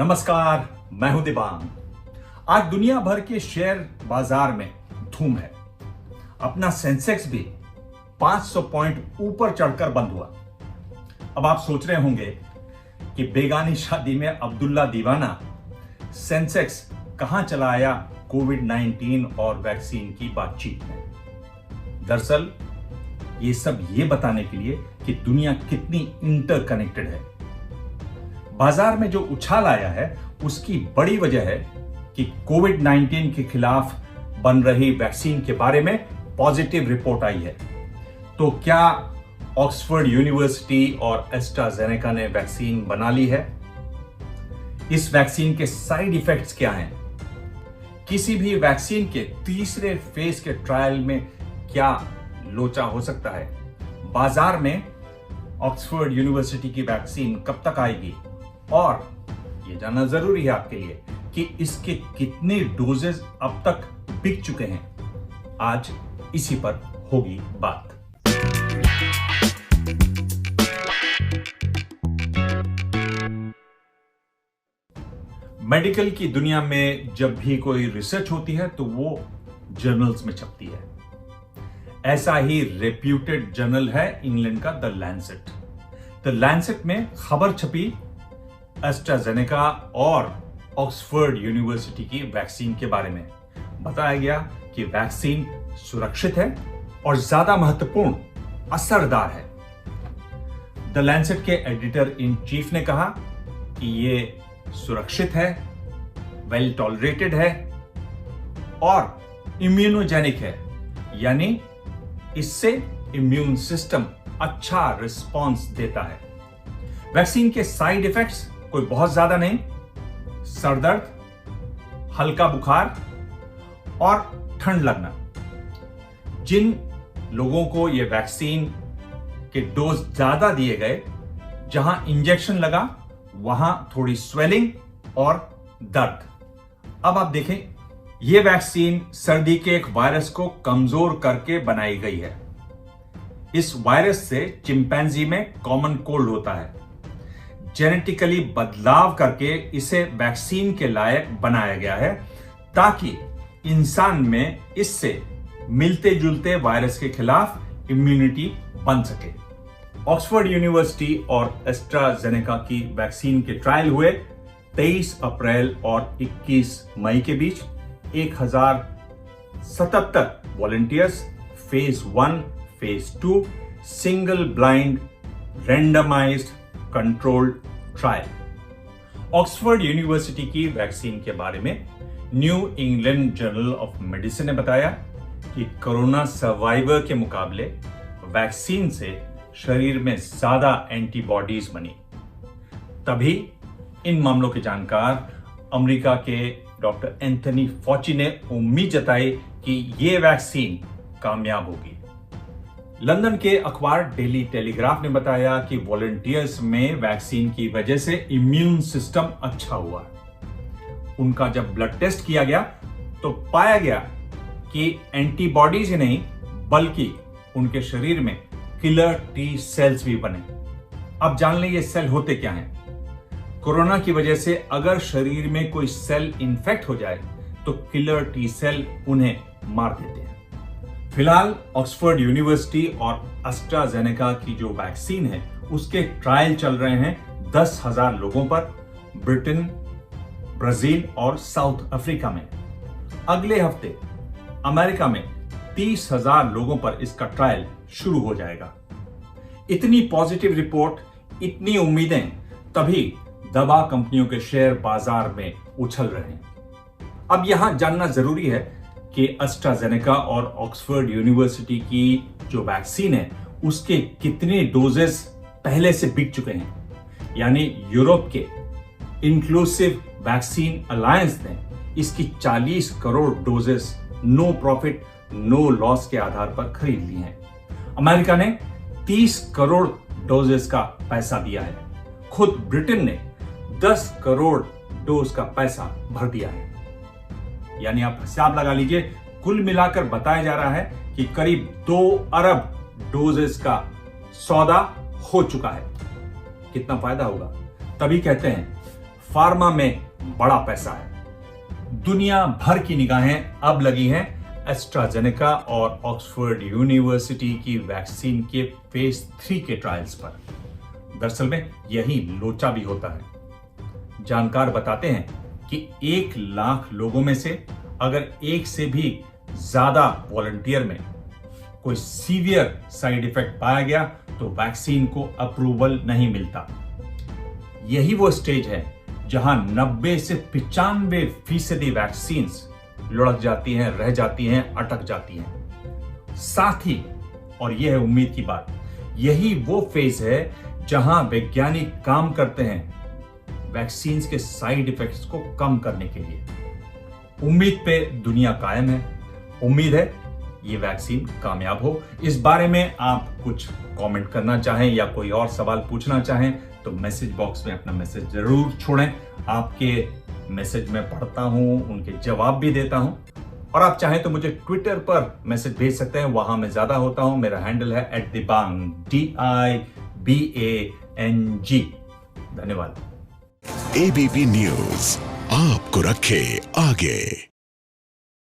नमस्कार, मैं हूं दिबांग। आज दुनिया भर के शेयर बाजार में धूम है। अपना सेंसेक्स भी 500 पॉइंट ऊपर चढ़कर बंद हुआ। अब आप सोच रहे होंगे कि बेगानी शादी में अब्दुल्ला दीवाना सेंसेक्स कहां चला आया कोविड-19 और वैक्सीन की बातचीत में। दरअसल ये सब बताने के लिए कि दुनिया कितनी इंटरकनेक्टेड है। बाजार में जो उछाल आया है उसकी बड़ी वजह है कि कोविड-19 के खिलाफ बन रही वैक्सीन के बारे में पॉजिटिव रिपोर्ट आई है। तो क्या ऑक्सफोर्ड यूनिवर्सिटी और एस्ट्राजेनेका ने वैक्सीन बना ली है? इस वैक्सीन के साइड इफेक्ट्स क्या हैं? किसी भी वैक्सीन के तीसरे फेज के ट्रायल में क्या लोचा हो सकता है? बाजार में ऑक्सफोर्ड यूनिवर्सिटी की वैक्सीन कब तक आएगी? और ये जानना जरूरी है आपके लिए कि इसके कितने डोजेस अब तक बिक चुके हैं। आज इसी पर होगी बात। मेडिकल की दुनिया में जब भी कोई रिसर्च होती है तो वो जर्नल्स में छपती है। ऐसा ही रेप्यूटेड जर्नल है इंग्लैंड का द लैंसेट। द लैंसेट में खबर छपी एस्ट्राजेनेका और ऑक्सफोर्ड यूनिवर्सिटी की वैक्सीन के बारे में। बताया गया कि वैक्सीन सुरक्षित है और ज्यादा महत्वपूर्ण असरदार है। द लैंसेट के एडिटर इन चीफ ने कहा कि ये सुरक्षित है, वेल टॉलरेटेड है और इम्यूनोजेनिक है, यानी इससे इम्यून सिस्टम अच्छा रिस्पॉन्स देता है। वैक्सीन के साइड इफेक्ट्स कोई बहुत ज्यादा नहीं, सरदर्द, हल्का बुखार और ठंड लगना। जिन लोगों को यह वैक्सीन के डोज ज्यादा दिए गए, जहां इंजेक्शन लगा वहां थोड़ी स्वेलिंग और दर्द। अब आप देखें, यह वैक्सीन सर्दी के एक वायरस को कमजोर करके बनाई गई है। इस वायरस से चिंपैंजी में कॉमन कोल्ड होता है। जेनेटिकली बदलाव करके इसे वैक्सीन के लायक बनाया गया है ताकि इंसान में इससे मिलते जुलते वायरस के खिलाफ इम्यूनिटी बन सके। ऑक्सफोर्ड यूनिवर्सिटी और एस्ट्राजेनेका की वैक्सीन के ट्रायल हुए 23 अप्रैल और 21 मई के बीच। 1077 volunteers, phase 1, phase 2, single blind randomised controlled trial. Oxford University की वैक्सीन के बारे में New England Journal of Medicine ने बताया कि कोरोना सर्वाइवर के मुकाबले वैक्सीन से शरीर में ज्यादा एंटीबॉडीज बनी। तभी इन मामलों के जानकार अमेरिका के डॉक्टर एंथनी फॉची ने उम्मीद जताई कि यह वैक्सीन कामयाब होगी। लंदन के अखबार डेली टेलीग्राफ ने बताया कि वॉलंटियर्स में वैक्सीन की वजह से इम्यून सिस्टम अच्छा हुआ। उनका जब ब्लड टेस्ट किया गया तो पाया गया कि एंटीबॉडीज ही नहीं बल्कि उनके शरीर में किलर टी सेल्स भी बने। अब जान लें ये सेल होते क्या हैं। कोरोना की वजह से अगर शरीर में कोई सेल इन्फेक्ट हो जाए तो किलर टी सेल उन्हें मार देते हैं। फिलहाल ऑक्सफोर्ड यूनिवर्सिटी और एस्ट्राजेनेका की जो वैक्सीन है उसके ट्रायल चल रहे हैं 10,000 लोगों पर, ब्रिटेन, ब्राजील और साउथ अफ्रीका में। अगले हफ्ते अमेरिका में 30,000 लोगों पर इसका ट्रायल शुरू हो जाएगा। इतनी पॉजिटिव रिपोर्ट, इतनी उम्मीदें, तभी दवा कंपनियों के शेयर बाजार में उछल रहे हैं। अब यहां जानना जरूरी है कि एस्ट्राजेनेका और ऑक्सफोर्ड यूनिवर्सिटी की जो वैक्सीन है उसके कितने डोजेस पहले से बिक चुके हैं। यानी यूरोप के इंक्लूसिव वैक्सीन अलायंस ने इसकी 40 crore doses no profit no loss के आधार पर खरीद ली हैं। अमेरिका ने 30 करोड़ डोजेस का पैसा दिया है। खुद ब्रिटेन ने 10 करोड़ डोज का पैसा भर दिया है। यानी आप हिसाब लगा लीजिए, कुल मिलाकर बताया जा रहा है कि करीब 2 अरब डोजेस का सौदा हो चुका है। कितना फायदा होगा? तभी कहते हैं फार्मा में बड़ा पैसा है। दुनिया भर की निगाहें अब लगी हैं एस्ट्राजेनेका और ऑक्सफोर्ड यूनिवर्सिटी की वैक्सीन के फेज 3 के ट्रायल्स पर। दरअसल में यही लोचा भी होता है। जानकार बताते हैं कि 1 लाख लोगों में से अगर 1 से भी ज्यादा वॉलंटियर में कोई सीवियर साइड इफेक्ट पाया गया तो वैक्सीन को अप्रूवल नहीं मिलता। यही वो स्टेज है जहां 90 से 95% वैक्सीन लुढ़क जाती हैं, रह जाती हैं, अटक जाती हैं। साथ ही, और यह है उम्मीद की बात, यही वो फेज है जहां वैज्ञानिक काम करते हैं वैक्सीन के साइड इफेक्ट्स को कम करने के लिए। उम्मीद पे दुनिया कायम है। उम्मीद है ये वैक्सीन कामयाब हो। इस बारे में आप कुछ कमेंट करना चाहें या कोई और सवाल पूछना चाहें तो मैसेज बॉक्स में अपना मैसेज जरूर छोड़ें। आपके मैसेज में पढ़ता हूं, उनके जवाब भी देता हूं। और आप चाहें तो मुझे ट्विटर पर मैसेज भेज सकते हैं, वहां मैं ज्यादा होता हूं। मेरा हैंडल है @dibang DIBANG। धन्यवाद। ABP न्यूज आपको रखे आगे।